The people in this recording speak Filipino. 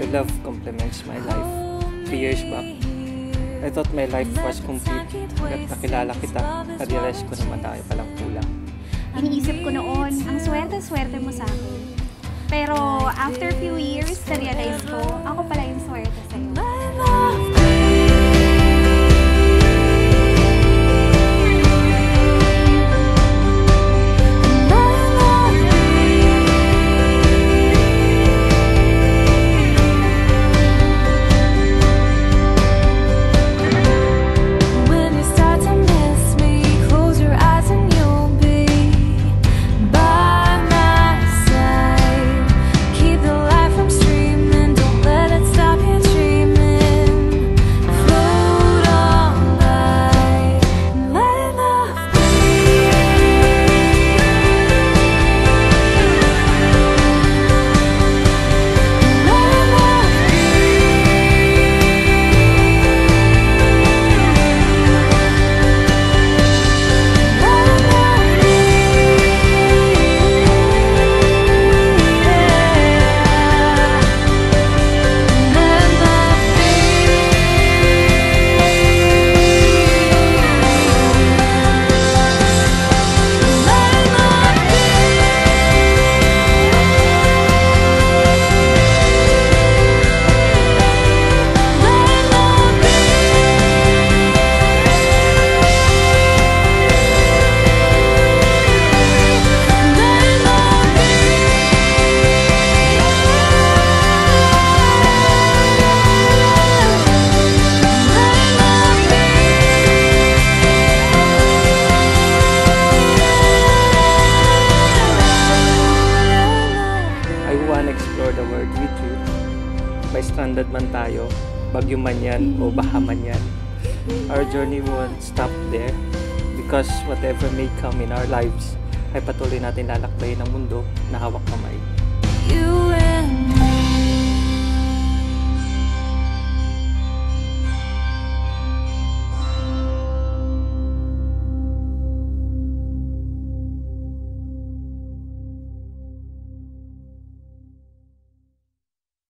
love complements my life. 3 years back, I thought my life was complete. At nakilala kita, na-realize ko na madami palang kulang. Iniisip ko noon, ang swerte-swerte mo sa akin. Pero after few years, na-realize ko, ako pala yung swerte sa'yo. Explore the world with you. May stranded man tayo, bagyo man yan o baha man yan, our journey won't stop there because whatever may come in our lives ay patuloy natin lalakbayin ang mundo na hawak kamay. You and me.